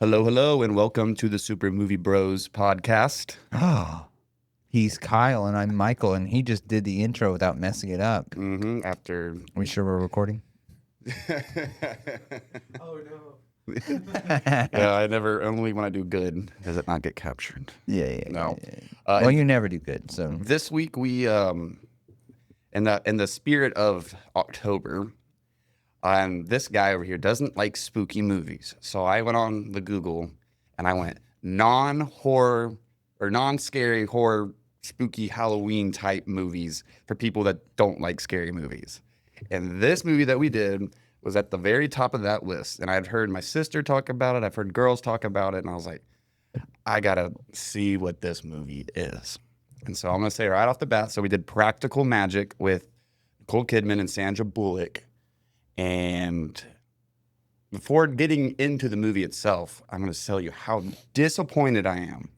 Hello, hello, and welcome to the Super Movie Bros podcast. Oh, he's Kyle and I'm Michael, and he just did the intro without messing it up. After We sure we're recording? Oh no. Yeah, I never only when I do good does it not get captured. Yeah. No. Well, you never do good, so This week we in the spirit of October, this guy over here doesn't like spooky movies. So I went on the Google and I went non-horror or non-scary horror spooky Halloween type movies for people that don't like scary movies. And this movie that we did was at the very top of that list. And I'd heard my sister talk about it, I've heard girls talk about it, and I was like, I gotta see what this movie is. And so I'm gonna say right off the bat, so we did Practical Magic with Nicole Kidman and Sandra Bullock. And before getting into the movie itself, I'm going to tell you how disappointed I am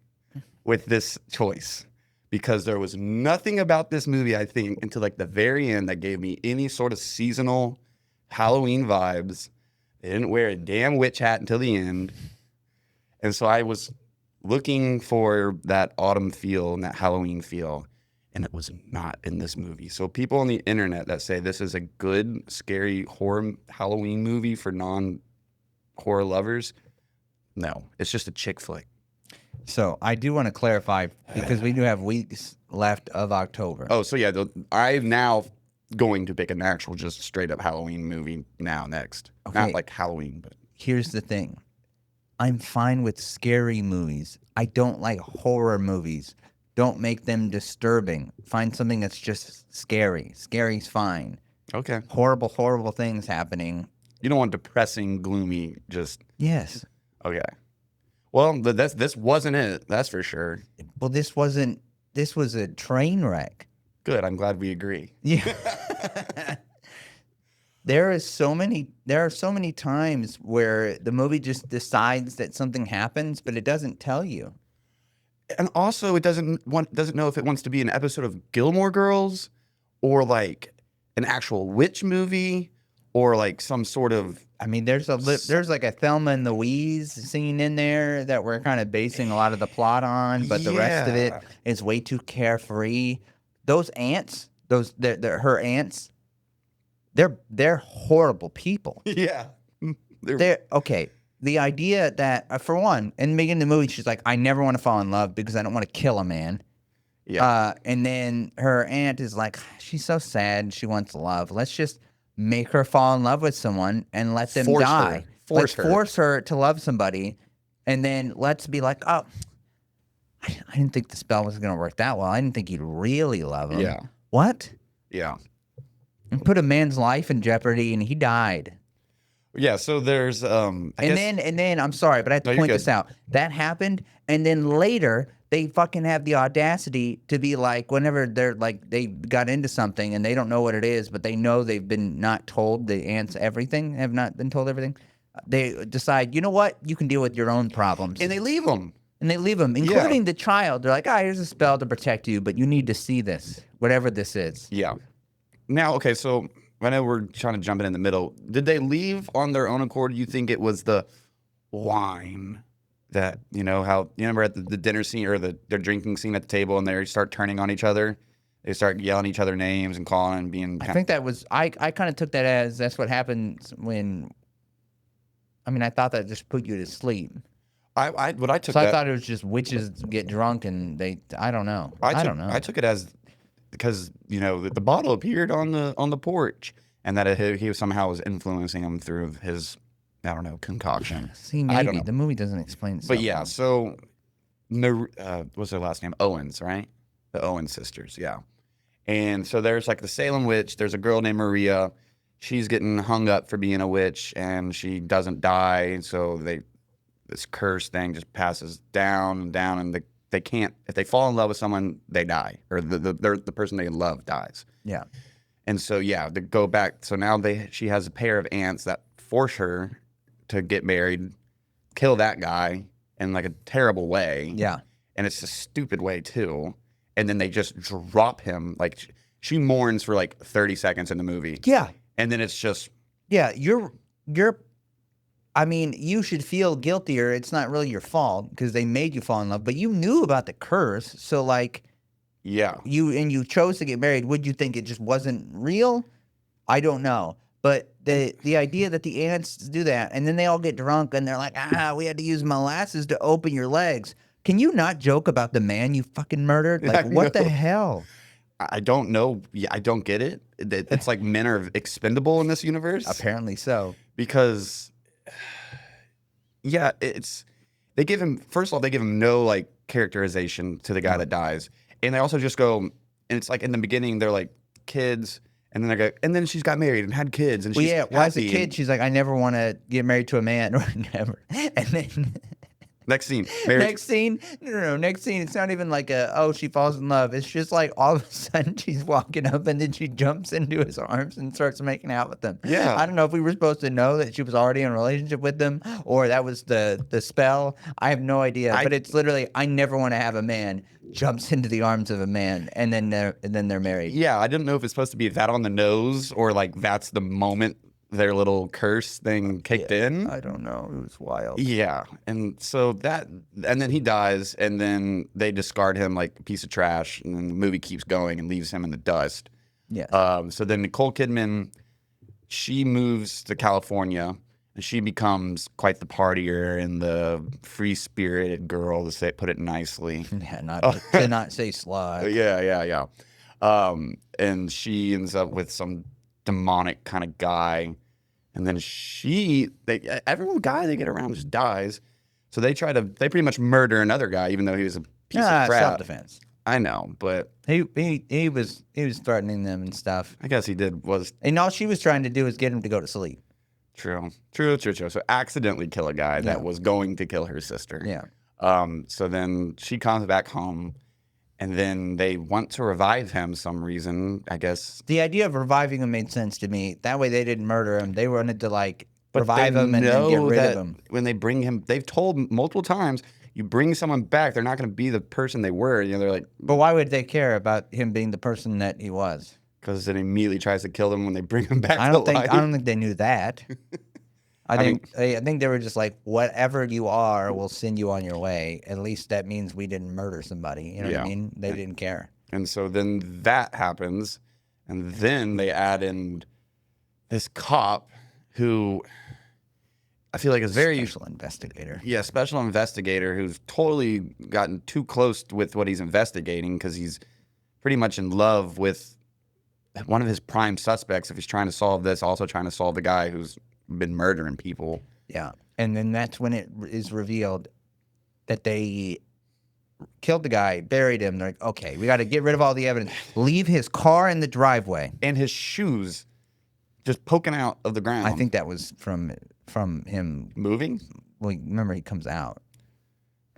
with this choice because there was nothing about this movie, I think, until like the very end that gave me any sort of seasonal Halloween vibes. They didn't wear a damn witch hat until the end. And so I was looking for that autumn feel and that Halloween feel, and it was not in this movie. So people on the internet that say this is a good, scary horror Halloween movie for non-horror lovers, no, it's just a chick flick. So I do want to clarify because we do have weeks left of October. Oh, so yeah, I'm now going to pick an actual, just straight up Halloween movie next. Okay. Not like Halloween, but Here's the thing. I'm fine with scary movies. I don't like horror movies. Don't make them disturbing. Find something that's just scary. Scary's fine. okay. Horrible things happening. You don't want depressing, gloomy, just Yes. okay. Well, this wasn't it. That's for sure. Well, this was a train wreck. Good. I'm glad we agree. Yeah. There are so many times where the movie just decides that something happens, but it doesn't tell you. And also, it doesn't know if it wants to be an episode of Gilmore Girls, or like an actual witch movie, or like some sort of. I mean, there's like a Thelma and Louise scene in there that we're kind of basing a lot of the plot on, but the rest of it Yeah. is way too carefree. Those ants, her ants, they're horrible people. Yeah. They're okay. The idea that, for one, in the beginning of the movie, she's like, I never want to fall in love because I don't want to kill a man. Yeah. And then her aunt is like, she's so sad. She wants love. Let's just make her fall in love with someone and let them Force die. her. Force her. Force her to love somebody. And then let's be like, oh, I didn't think the spell was going to work that well. I didn't think you'd really love him. Yeah. What? Yeah. And put a man's life in jeopardy and he died. Yeah. So there's And then I'm sorry, but I have to No, you're point this good. out. That happened, and then later they fucking have the audacity to be like, whenever they're like they got into something and they don't know what it is, but they know they've been not told the ants everything, have not been told everything. They decide, you know what, you can deal with your own problems, and they leave them. and they leave them, including the child. They're like, here's a spell to protect you, but you need to see this, whatever this is. Yeah. Now, okay, so I know we're trying to jump in the middle. Did they leave on their own accord? You think it was the wine that, how, you remember at the dinner scene or their drinking scene at the table and they start turning on each other? They start yelling each other names and calling and being I think that was I kind of took that as that's what happens when. I mean, I thought that just put you to sleep. I took So I that. thought it was just witches get drunk and I don't know. I don't know. I took it as because the bottle appeared on the porch and that he somehow was influencing him through his concoction. See, I don't maybe know. the movie doesn't explain itself. But yeah, so what's their last name? Owens, right? The Owens sisters, yeah. And so there's like the Salem witch. There's a girl named Maria. She's getting hung up for being a witch, and she doesn't die. So this curse thing just passes down and down, and they can't. If they fall in love with someone, they die, or the person they love dies. Yeah. And so yeah, to go back. So now she has a pair of aunts that force her to get married, kill that guy in like a terrible way. Yeah. And it's a stupid way too. And then they just drop him. Like she mourns for like 30 seconds in the movie. Yeah. And then it's just Yeah. You're I mean, you should feel guiltier. It's not really your fault because they made you fall in love, but you knew about the curse. So like Yeah. you chose to get married. Would you think it just wasn't real? I don't know. But the idea that the ants do that and then they all get drunk and they're like, we had to use molasses to open your legs. Can you not joke about the man you fucking murdered? Like, I what the know. hell? I don't know. Yeah, I don't get it. It's like men are expendable in this universe Apparently so. because, yeah, they give him, first of all, they give him no like characterization to the guy that dies. And they also just go, and it's like in the beginning, they're like kids. And then they go, and then she's got married and had kids. And Well, she's yeah, well, as a happy, kid, and she's like, I never want to get married to a man or never. And then next scene, married. next scene, no, next scene, it's not even like she falls in love. It's just like all of a sudden she's walking up and then she jumps into his arms and starts making out with him. Yeah. I don't know if we were supposed to know that she was already in a relationship with them or that was the spell. I have no idea. But it's literally, I never want to have a man jumps into the arms of a man and then they're married. Yeah, I didn't know if it's supposed to be that on the nose or like that's the moment their little curse thing kicked in. I don't know. It was wild. Yeah, and so and then he dies, and then they discard him like a piece of trash, and then the movie keeps going and leaves him in the dust. Yeah. So then Nicole Kidman, she moves to California, and she becomes quite the partier and the free-spirited girl, to put it nicely. Yeah, to not say slut. Yeah. And she ends up with some demonic kind of guy, and then every guy they get around just dies. So they pretty much murder another guy, even though he was a piece of crap. Self-defense. I know, but He was threatening them and stuff. I guess he was And all she was trying to do was get him to go to sleep. true. So accidentally kill a guy that was going to kill her sister. Yeah. So then she comes back home, and then they want to revive him some reason, I guess. The idea of reviving him made sense to me. That way they didn't murder him. They wanted to like revive they him and then get know rid that of him. when they bring him, they've told multiple times, you bring someone back, they're not going to be the person they were. You know, they're like, But why would they care about him being the person that he was? because it immediately tries to kill them when they bring him back. I don't to think life. they knew that. I think they were just like, whatever you are, we'll send you on your way. At least that means we didn't murder somebody. You know what I mean? They didn't care. And so then that happens, and then they add in this cop who I feel like is very Special investigator. Yeah, special investigator who's totally gotten too close with what he's investigating because he's pretty much in love with one of his prime suspects. If he's trying to solve this, also trying to solve the guy who's been murdering people. Yeah. And then that's when it is revealed that they killed the guy, buried him. They're like, okay, we got to get rid of all the evidence. Leave his car in the driveway. And his shoes just poking out of the ground. I think that was from him. Moving? Well, remember he comes out.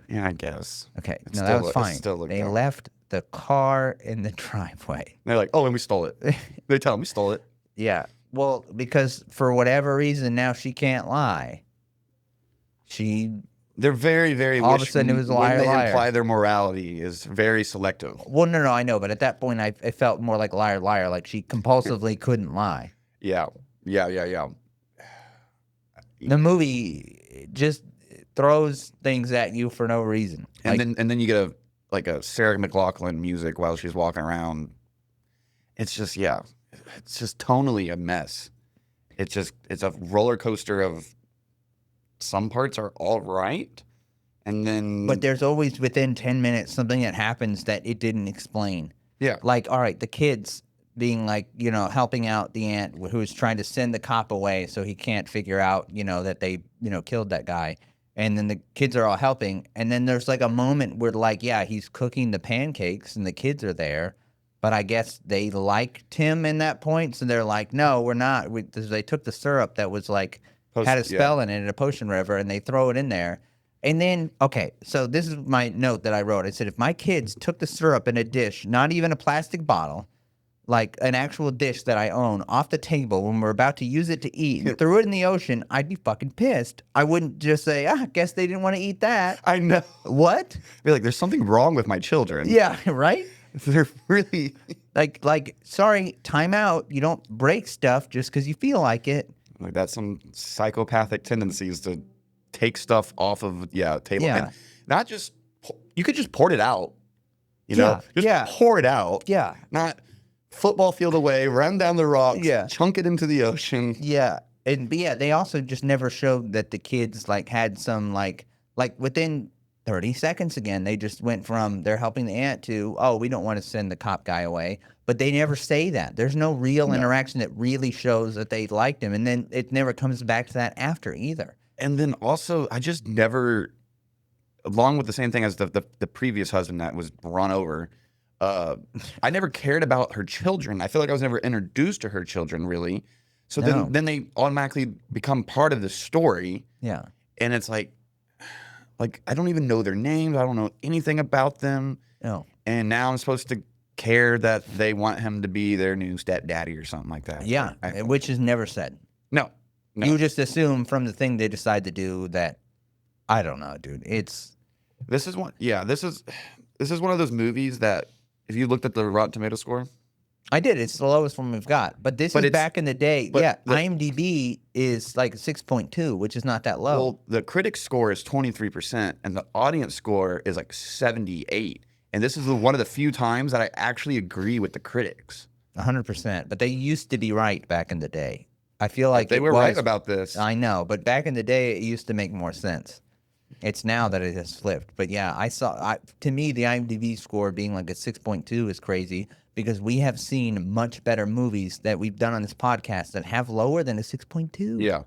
Yeah, I guess. Okay. It No, still that look- was it fine. still looked They dumb. left the car in the driveway. They're like, oh, and we stole it. They tell him we stole it. Yeah. Well, because for whatever reason now she can't lie. They're very, very. All of a sudden it was when liar, they liar. imply their morality is very selective. Well, no, I know, but at that point I felt more like liar, like she compulsively couldn't lie. Yeah. The movie just throws things at you for no reason. And then you get a Sarah McLachlan music while she's walking around. It's just tonally a mess. It's a roller coaster of some parts are all right, and then But there's always within 10 minutes something that happens that it didn't explain. yeah, Like, all right, the kids being like, helping out the aunt who's trying to send the cop away so he can't figure out, that they, killed that guy. And then the kids are all helping. And then there's like a moment where like, yeah, he's cooking the pancakes and the kids are there. But I guess they liked him in that point. So they're like, no, we're not. They took the syrup that was like, had a spell in it, a potion river, and they throw it in there. And then, okay, so this is my note that I wrote. I said, if my kids took the syrup in a dish, not even a plastic bottle, like an actual dish that I own, off the table when we're about to use it to eat, and threw it in the ocean, I'd be fucking pissed. I wouldn't just say, I guess they didn't want to eat that. I know. What? I feel like there's something wrong with my children. Yeah, right? They're really Like, sorry, time out. You don't break stuff just because you feel like it. Like that's some psychopathic tendencies to take stuff off of table. Yeah. And not just you could just pour it out. You Yeah, know, just yeah. pour it out. Yeah. Not football field away, run down the rocks, Yeah. chunk it into the ocean. Yeah. But yeah, they also just never showed that the kids like had some like within 30 seconds again, they just went from they're helping the aunt to, oh, we don't want to send the cop guy away. But they never say that. There's no real interaction that really shows that they liked him. And then it never comes back to that after either. And then also, I just never, along with the same thing as the previous husband that was run over, I never cared about her children. I feel like I was never introduced to her children, really. So No. then they automatically become part of the story. Yeah. And it's like I don't even know their names. I don't know anything about them. No. And now I'm supposed to care that they want him to be their new stepdaddy or something like that. Yeah. Which is never said. No. You just assume from the thing they decide to do that, I don't know, dude. This is one. Yeah, this is one of those movies that if you looked at the Rotten Tomato score, I did. It's the lowest one we've got. But this is back in the day. Yeah, IMDb is like 6.2, which is not that low. well, the critic score is 23%, and the audience score is like 78. And this is one of the few times that I actually agree with the critics. 100%. But they used to be right back in the day. I feel like They were right about this. I know, but back in the day, it used to make more sense. It's now that it has flipped. But yeah, to me, the IMDb score being like a 6.2 is crazy because we have seen much better movies that we've done on this podcast that have lower than a 6.2. Yeah.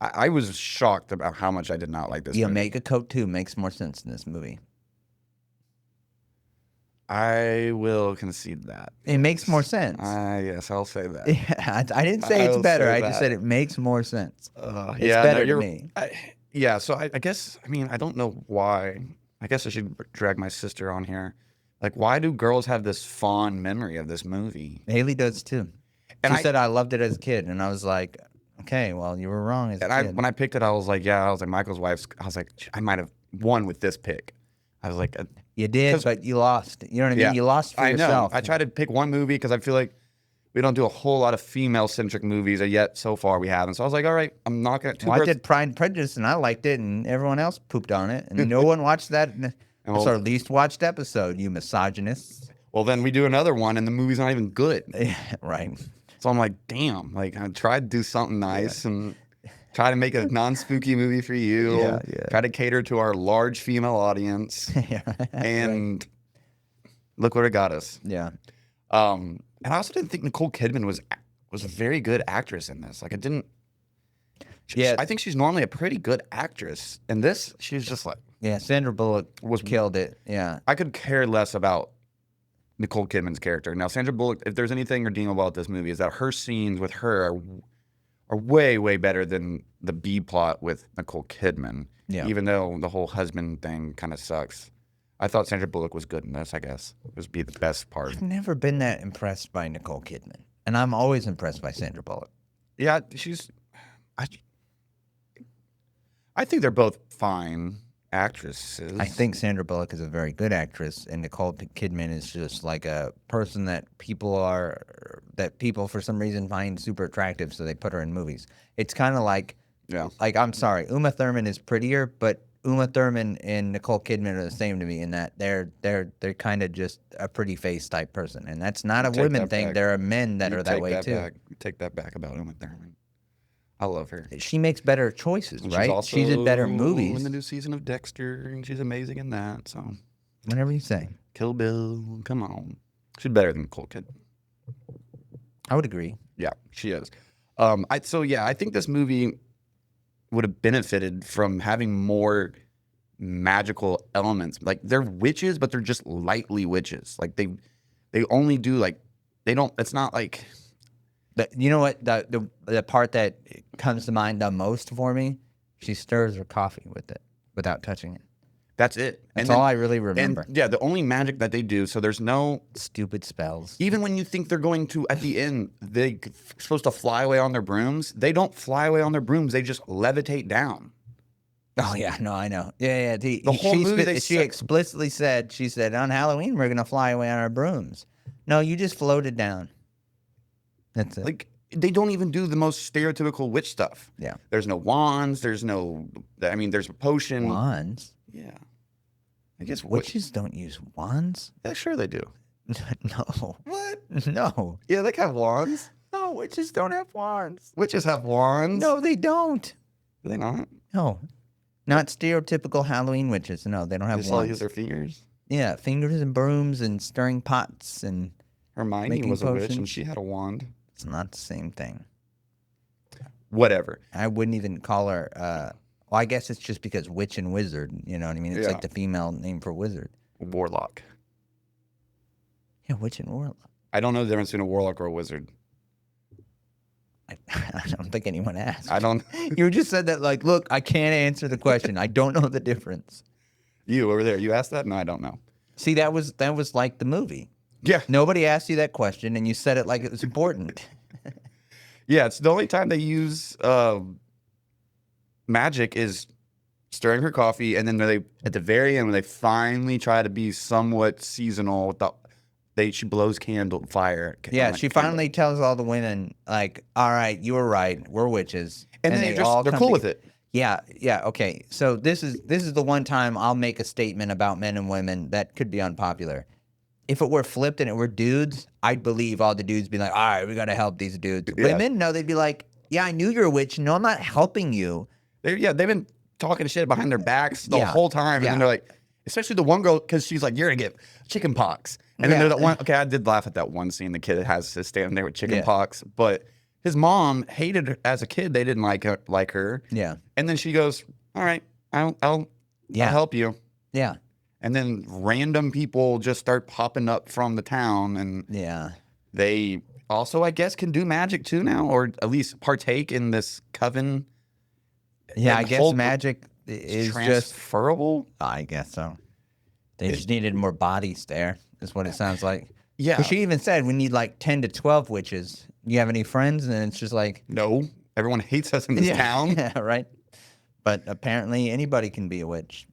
I was shocked about how much I did not like this The movie. Omega Code 2 makes more sense in this movie. I will concede that. It makes more sense. Yes, I'll say that. Yeah, I didn't say it's I'll better. say I just that. said it makes more sense. It's Yeah, better to you're- me. Yeah, so I guess, I mean, I don't know why. I guess I should drag my sister on here. Like, why do girls have this fond memory of this movie? Haley does too. And She said I loved it as a kid, and I was like, okay, well, you were wrong as a kid. When I picked it, I was like, Michael's wife's, I was like, I might have won with this pick. I was like, You did, but you lost. You know what I mean? yeah, You lost for I know. yourself. I tried to pick one movie because I feel like we don't do a whole lot of female-centric movies, yet so far we haven't. So I was like, all right, I'm not going to. Well, I did Pride and Prejudice, and I liked it, and everyone else pooped on it, and no one watched that. It's our least watched episode, you misogynists. Well, then we do another one, and the movie's not even good. Right. So I'm like, damn, like I tried to do something nice and try to make a non-spooky movie for you. Yeah. Try to cater to our large female audience. And look where it got us. Yeah. And I also didn't think Nicole Kidman was a very good actress in this. Like I didn't. Yeah. I think she's normally a pretty good actress. And this, she's just like. Yeah, Sandra Bullock killed it. Yeah. I could care less about Nicole Kidman's character. Now, Sandra Bullock, if there's anything redeemable about this movie, is that her scenes with her are way, way better than the B plot with Nicole Kidman. Yeah. Even though the whole husband thing kind of sucks. I thought Sandra Bullock was good in this, I guess. It would be the best part. I've never been that impressed by Nicole Kidman. And I'm always impressed by Sandra Bullock. Yeah, I think they're both fine actresses. I think Sandra Bullock is a very good actress, and Nicole Kidman is just like a person that people for some reason find super attractive, so they put her in movies. It's kind of like, I'm sorry, Uma Thurman is prettier, but Uma Thurman and Nicole Kidman are the same to me in that they're kind of just a pretty face type person, and that's not a women thing. Back. There are men that are that way too. You take that back about Uma Thurman. I love her. She makes better choices, And right? She's in better movies. In the new season of Dexter, and she's amazing in that. So, whatever you say. Kill Bill, come on, she's better than Nicole Kidman. I would agree. Yeah, she is. I think this movie would have benefited from having more magical elements. Like they're witches, but they're just lightly witches. Like they only do like they don't. It's not like. You know what? The part that comes to mind the most for me, she stirs her coffee with it without touching it. That's it. That's all I really remember. And yeah, the only magic that they do. So there's no stupid spells. Even when you think they're going to, at the end, they're supposed to fly away on their brooms. They don't fly away on their brooms. They just levitate down. Oh yeah, no, I know. Yeah. The whole movie, she explicitly said, on Halloween we're gonna fly away on our brooms. No, you just floated down. That's it. Like they don't even do the most stereotypical witch stuff. Yeah. There's no wands. There's no. I mean, there's a potion. Wands? Yeah. I guess Witches don't use wands? Yeah, sure they do. No. What? No. Yeah, they have wands. No, witches don't have wands. Witches have wands. No, they don't. Do they not? No. Not stereotypical Halloween witches. No, they don't They have just all use wands. their fingers. Yeah, fingers and brooms and stirring pots, and Hermione Making was a witch and potions. she had a wand. it's not the same thing. Whatever. I wouldn't even call her. Well, I guess it's just because witch and wizard. You know what I mean? It's Yeah. like the female name for wizard. Warlock. Yeah, witch and warlock. I don't know the difference between a warlock or a wizard. I don't think anyone asked. I don't. You just said that like, look, I can't answer the question. I don't know the difference. You over there. You asked that? No, I don't know. See, that was like the movie. Yeah. Nobody asked you that question, and you said it like it was important. Yeah, it's the only time they use magic is stirring her coffee, and then they at the very end when they finally try to be somewhat seasonal with she blows fire. Yeah, she finally tells all the women, like, all right, you were right. We're witches. and then they're come cool to- with it. Yeah, yeah, okay. So this is the one time I'll make a statement about men and women that could be unpopular. If it were flipped and it were dudes, I'd believe all the dudes be like, all right, we gotta help these dudes. Yeah. Women, no, they'd be like, yeah, I knew you're a witch. No, I'm not helping you. They've been talking shit behind their backs the Yeah. whole time, and Yeah. then they're like, especially the one girl, because she's like, you're gonna get chicken pox, and then Yeah. there's that one. Okay, I did laugh at that one scene. The kid has to stand there with chicken Yeah. pox, but his mom hated her as a kid. They didn't like her, Yeah, and then she goes, all right, I'll Yeah. help you. yeah, And then random people just start popping up from the town, and yeah. they also, I guess, can do magic too now, or at least partake in this coven. Yeah, I And guess hold- magic is just, transferable. I guess so. They just needed more bodies there, is what it sounds like. Yeah. 'Cause she even said we need like 10 to 12 witches. You have any friends? And it's just like, No, everyone hates us in this town. Yeah, right. But apparently anybody can be a witch.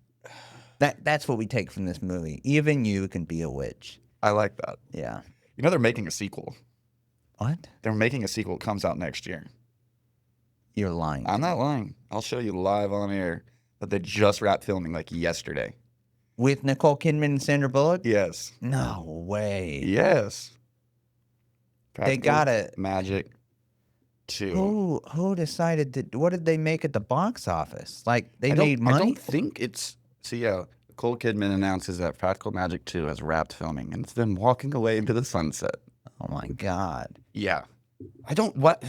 That's what we take from this movie. Even you can be a witch. I like that. Yeah. You know, they're making a sequel. What? They're making a sequel. It comes out next year. You're lying. I'm not lying. I'll show you live on air that they just wrapped filming like yesterday. With Nicole Kidman and Sandra Bullock? Yes. No way. Yes. They Practical gotta. Magic 2. Who decided to? What did they make at the box office? Like they I don't- made I money? don't think it's. So yeah, Nicole Kidman announces that Practical Magic 2 has wrapped filming and it's then walking away into the sunset. Oh my god. Yeah.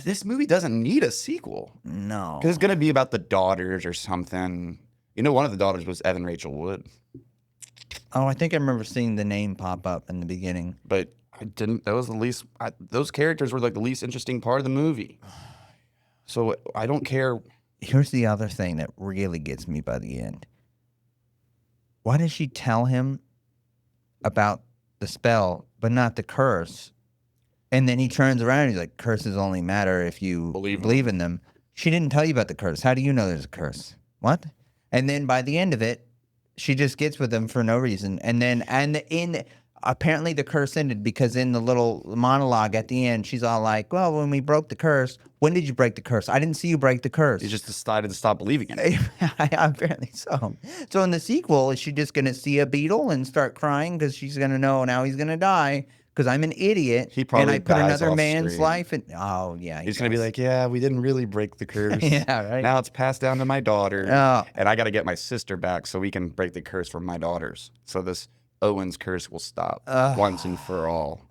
This movie doesn't need a sequel. No. Because it's going to be about the daughters or something. You know, one of the daughters was Evan Rachel Wood. Oh, I think I remember seeing the name pop up in the beginning. But I didn't. That was the least. Those characters were like the least interesting part of the movie. So I don't care. Here's the other thing that really gets me by the end. Why does she tell him about the spell, but not the curse? And then he turns around and he's like, curses only matter if you believe in them. She didn't tell you about the curse. How do you know there's a curse? What? And then by the end of it, she just gets with him for no reason. And then, apparently the curse ended because in the little monologue at the end, she's all like, well, when we broke the curse, when did you break the curse? I didn't see you break the curse. He just decided to stop believing in it. Apparently so. So in the sequel, is she just going to see a beetle and start crying because she's going to know now he's going to die because I'm an idiot He probably and I put dies another off man's screen. life in? Oh, yeah. He's going to be like, yeah, we didn't really break the curse. Yeah, right. Now it's passed down to my daughter. Oh. And I got to get my sister back so we can break the curse for my daughters. So this Owen's curse will stop once and for all.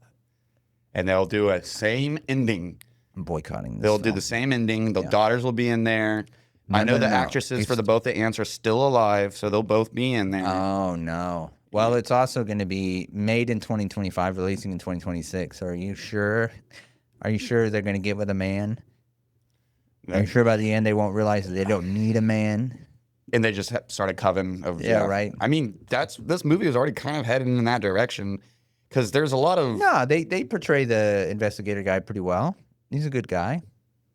And they'll do a same ending. I'm boycotting this. They'll do film. the same ending. The daughters will be in there. I know the actresses for both the aunts are still alive, so they'll both be in there. Oh, no. Well, it's also going to be made in 2025, releasing in 2026. Are you sure? Are you sure they're going to get with a man? Are you sure by the end they won't realize that they don't need a man? And they just start a coven of Yeah, right. I mean, this movie is already kind of headed in that direction because there's a lot of No, they portray the investigator guy pretty well. He's a good guy.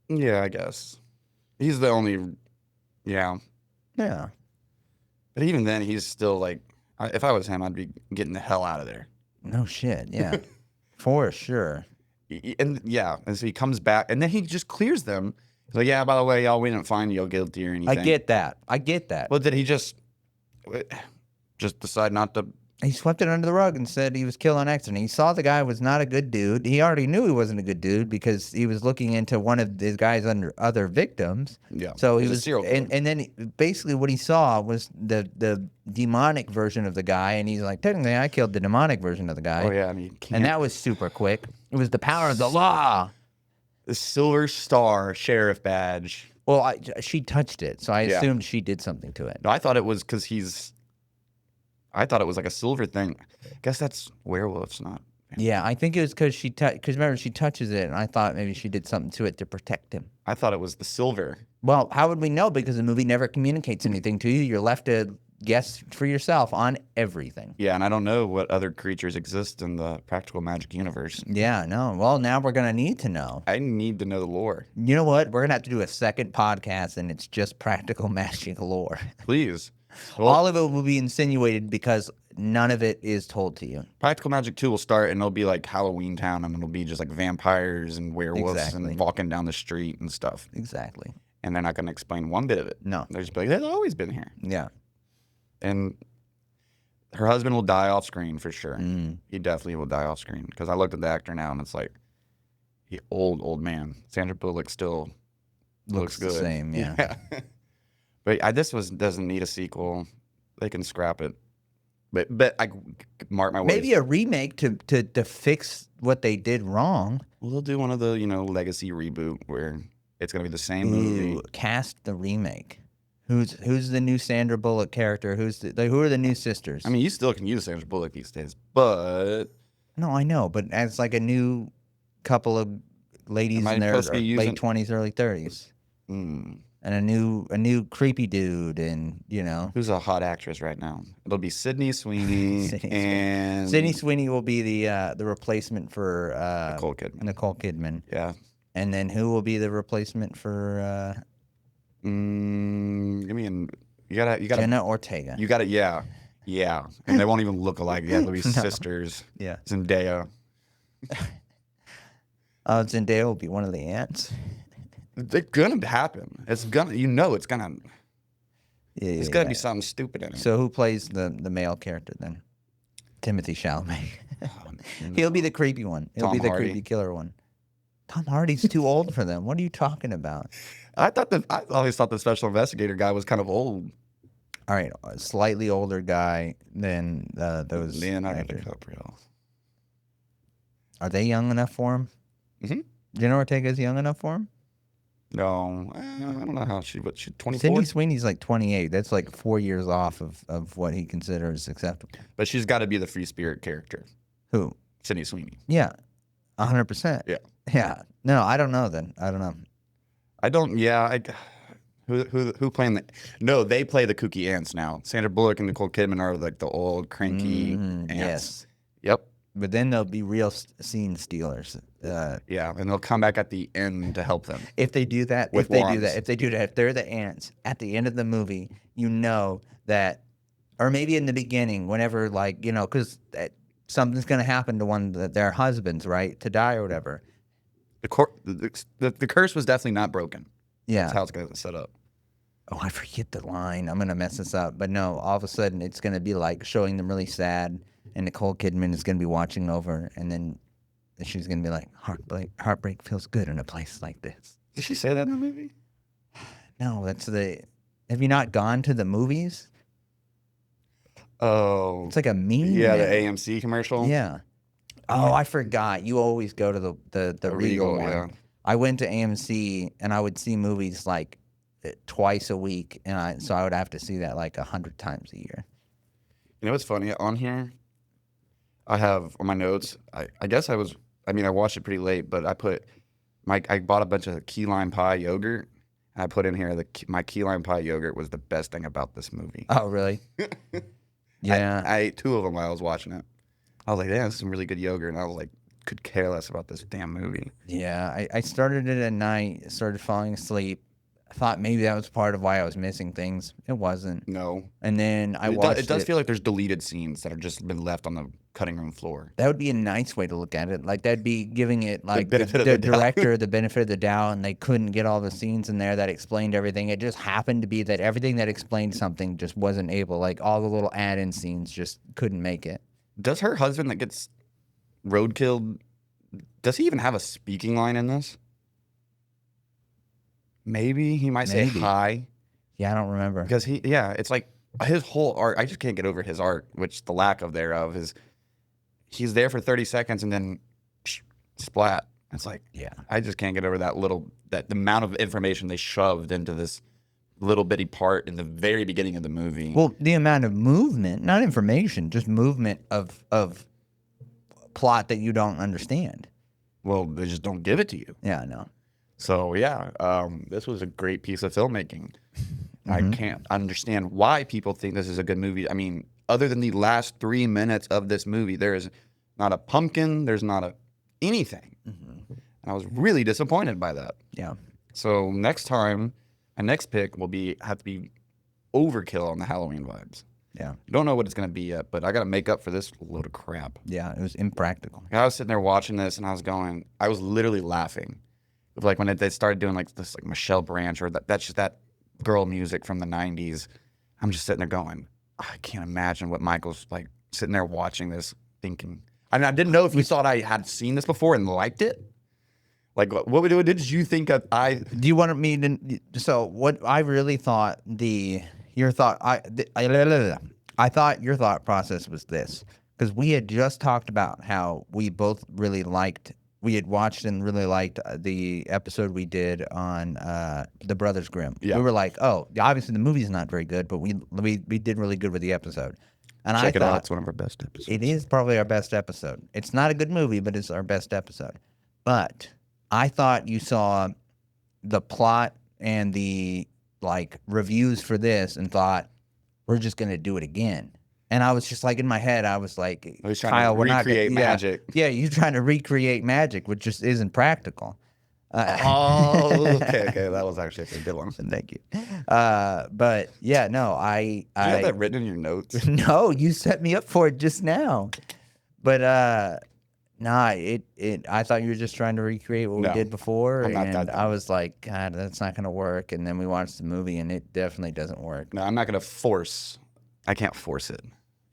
yeah, I guess he's the only Yeah. but even then he's still like if I was him, I'd be getting the hell out of there. No shit. Yeah. For sure. And yeah, and so he comes back, and then he just clears them. He's like, yeah, by the way, y'all, we didn't find you guilty or anything. I get that. I get that. Well, did he just decide not to? He swept it under the rug and said he was killing accident. He saw the guy was not a good dude. He already knew he wasn't a good dude because he was looking into one of the guy's other victims. Yeah. So he he's a was, serial killer. and then basically what he saw was the demonic version of the guy, and he's like, technically, I killed the demonic version of the guy. Oh yeah, I mean, you can't. And that was super quick. It was the power of the law. The Silver Star sheriff badge. Well, she touched it, so I Yeah. assumed she did something to it. No, I thought it was because I thought it was like a silver thing. I guess that's werewolves, not. Yeah, I think it was because because remember she touches it, and I thought maybe she did something to it to protect him. I thought it was the silver. Well, how would we know? Because the movie never communicates anything to you. You're left to guess for yourself on everything. Yeah, and I don't know what other creatures exist in the practical magic universe. Yeah, no. Well, now we're gonna need to know. I need to know the lore. You know what? We're gonna have to do a second podcast, and it's just practical magic lore. Please. Well, All of it will be insinuated because none of it is told to you. Practical Magic 2 will start, and it'll be like Halloween Town, and it'll be just like vampires and werewolves Exactly. and walking down the street and stuff. Exactly. And they're not going to explain one bit of it. No. They're just be like, they've always been here. Yeah. And her husband will die off screen for sure. Mm. He definitely will die off screen. Because I looked at the actor now, and it's like, he old man. Sandra Bullock still looks the good. same, yeah. But doesn't need a sequel. They can scrap it. But I mark my words. Maybe a remake to fix what they did wrong. Well, they'll do one of the legacy reboot where it's gonna be the same movie. Ooh, cast the remake. Who's the new Sandra Bullock character? Who are the new sisters? I mean, you still can use Sandra Bullock these days, but no, I know, but as like a new couple of ladies Am I in their supposed to be using- late 20s, early 30s, and a new creepy dude, and who's a hot actress right now? It'll be Sydney Sweeney Sydney Sweeney. and Sydney Sweeney will be the replacement for Nicole Kidman. Nicole Kidman, Yeah. and then who will be the replacement for Give me you gotta Jenna Ortega? yeah, and they won't even look alike. Yeah, they'll be sisters. Yeah. Zendaya. Zendaya will be one of the ants. They're gonna happen. It's gonna, it's gonna. Yeah, It's gonna be something stupid in it. So who plays the male character then? Timothy Chalamet. He'll be the creepy one. He'll be Tom the Hardy. creepy killer one. Tom Hardy's too old for them. What are you talking about? I always thought the special investigator guy was kind of old. All right, a slightly older guy than those Leonardo actors. DiCaprio. Are they young enough for him? Mhm. Jenna Ortega's young enough for him? No, I don't know how she's 24. Sydney Sweeney's like 28. That's like 4 years off of what he considers acceptable. But she's got to be the free spirit character. Who? Sydney Sweeney. Yeah, 100%. Yeah. Yeah. No, I don't know then. I don't know. I don't. Yeah. Who playing the? No, they play the kooky ants now. Sandra Bullock and Nicole Kidman are like the old cranky ants. Yes. Yep. But then they'll be real scene stealers. Yeah, and they'll come back at the end to help them. If they do that, With wands. if they're the ants at the end of the movie, you know that, or maybe in the beginning, whenever because something's gonna happen to one of their husbands, right, to die or whatever. The curse was definitely not broken. Yeah. That's how it's going to set up. Oh, I forget the line. I'm gonna mess this up, but no. All of a sudden, it's gonna be like showing them really sad, and Nicole Kidman is gonna be watching over, and then she's gonna be like, "Heartbreak feels good in a place like this." Did she say that in the movie? No, that's the. Have you not gone to the movies? Oh, It's like a meme. yeah, the AMC commercial. Yeah. Oh, I forgot. You always go to the Regal one. yeah. I went to AMC and I would see movies like twice a week, and so I would have to see that like 100 times a year. You know what's funny? On here, I have on my notes. I watched it pretty late, but I bought a bunch of key lime pie yogurt, and I put in here my key lime pie yogurt was the best thing about this movie. Oh, really? Yeah. I ate 2 of them while I was watching it. I was like, "Yeah, this is some really good yogurt," and I was like, could care less about this damn movie. Yeah, I started it at night, started falling asleep. thought maybe that was part of why I was missing things. It wasn't. No. And then I It, watched it does feel like there's deleted scenes that have just been left on the cutting room floor. That would be a nice way to look at it. Like that'd be giving it like benefit of the the doubt. director the benefit of the doubt, and they couldn't get all the scenes in there that explained everything. It just happened to be that everything that explained something just wasn't able. Like all the little add-in scenes just couldn't make it. Does her husband that gets roadkilled, does he even have a speaking line in this? Maybe he might say Maybe. hi. Yeah, I don't remember. Because it's like his whole art. I just can't get over his art, which the lack of thereof is. He's there for 30 seconds and then splat. It's like, Yeah. I just can't get over that the amount of information they shoved into this little bitty part in the very beginning of the movie. Well, the amount of movement, not information, just movement of plot that you don't understand. Well, they just don't give it to you. Yeah, I know. So yeah, this was a great piece of filmmaking. I Mm-hmm. can't understand why people think this is a good movie. I mean, other than the last 3 minutes of this movie, there is not a pumpkin. There's not anything. Mm-hmm. And I was really disappointed by that. Yeah. So next time, my next pick will have to be overkill on the Halloween vibes. Yeah. Don't know what it's gonna be yet, but I gotta make up for this load of crap. Yeah. It was impractical. I was sitting there watching this, and I was literally laughing, like when they started doing like this, like Michelle Branch or that's just that girl music from the '90s. I'm just sitting there going, I can't imagine what Michael's like sitting there watching this, thinking. I mean, I didn't know if you thought I had seen this before and liked it. Like, what did you think of? Do you want me to? So what I really thought I thought your thought process was this, because we had just talked about how we both really liked. We had watched and really liked the episode we did on the Brothers Grimm. Yeah. We were like, oh, obviously the movie's not very good, but we did really good with the episode. And Check I it out. thought It's one of our best episodes. it is probably our best episode. It's not a good movie, but it's our best episode. But I thought you saw the plot and the like reviews for this and thought we're just gonna do it again. And I was just like in my head, I was like, I was trying Kyle, to we're not gonna- recreate magic. Yeah, you're trying to recreate magic, which just isn't practical. Oh, okay. That was actually a good one. Do Thank you. But yeah, no, you have that written in your notes? no, you set me up for it just now. But nah, I thought you were just trying to recreate what No, we did before, I'm not and that I was like, God, that's not gonna work. And then we watched the movie, and it definitely doesn't work. No, I'm not gonna force. I can't force it.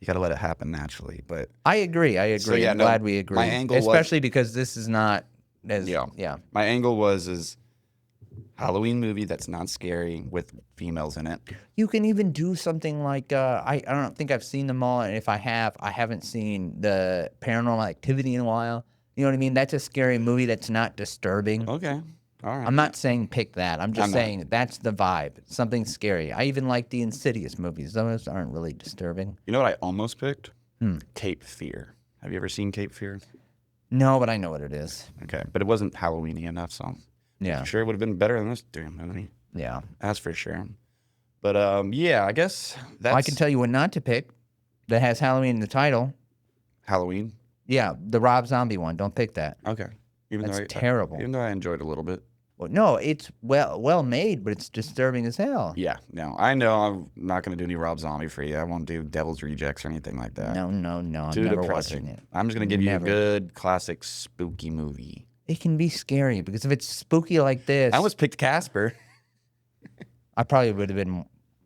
You gotta let it happen naturally. But I agree. yeah, I'm no, glad we agree. my angle was- especially because this is not as Yeah. my angle is Halloween movie that's not scary with females in it. You can even do something like I don't think I've seen them all, and if I have, I haven't seen the Paranormal Activity in a while. You know what I mean? That's a scary movie that's not disturbing. Okay, all right. I'm not saying pick that. I'm just I'm not. saying that's the vibe. Something scary. I even like the Insidious movies. Those aren't really disturbing. You know what I almost picked? Hmm. Cape Fear. Have you ever seen Cape Fear? No, but I know what it is. Okay, but it wasn't Halloweeny enough, so Yeah. I'm sure it would have been better than this damn movie. Yeah. That's for sure. But yeah, I guess that's I can tell you what not to pick that has Halloween in the title. Halloween. Yeah, the Rob Zombie one. Don't pick that. Okay, even That's though terrible. even though I enjoyed it a little bit. Well, no, it's well made, but it's disturbing as hell. Yeah, no, I know I'm not gonna do any Rob Zombie for you. I won't do Devil's Rejects or anything like that. No, I'm Too never depressing. watching it. I'm just gonna give Never. you a good classic spooky movie. It can be scary because if it's spooky like this, I almost picked Casper. I probably would have been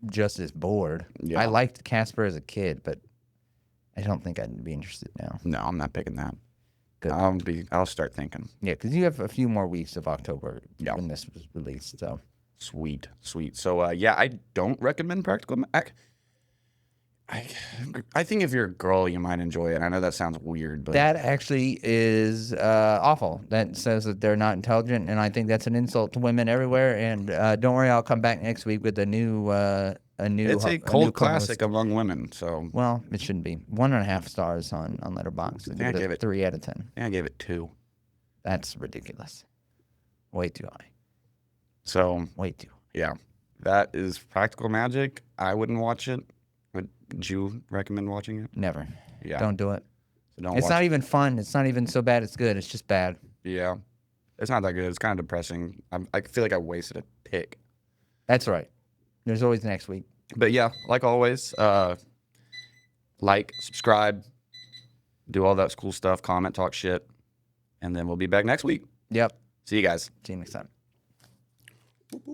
just as bored. Yeah. I liked Casper as a kid, but I don't think I'd be interested now. No, I'm not picking that. Good. I'll start thinking. Yeah, because you have a few more weeks of October Yeah. when this was released. So Sweet. So yeah, I don't recommend Practical. I think if you're a girl, you might enjoy it. I know that sounds weird, but that actually is awful. That says that they're not intelligent, and I think that's an insult to women everywhere. And don't worry, I'll come back next week with a new it's a new cult co-host. classic among women. So Well, it shouldn't be 1.5 stars on Letterboxd. Yeah, I give give it- it 3 out of 10. yeah, I gave it 2. That's ridiculous. Way too high. So Way too. yeah, that is Practical Magic. I wouldn't watch it. Would you recommend watching it? Never. Yeah. Don't do it. So don't It's watch not even fun. It's not even so bad. It's good. It's just bad. Yeah. It's not that good. It's kind of depressing. I feel like I wasted a pick. That's right. There's always next week. But yeah, like always, like, subscribe, do all that cool stuff, comment, talk shit, and then we'll be back next week. Yep. See you guys. See you next time.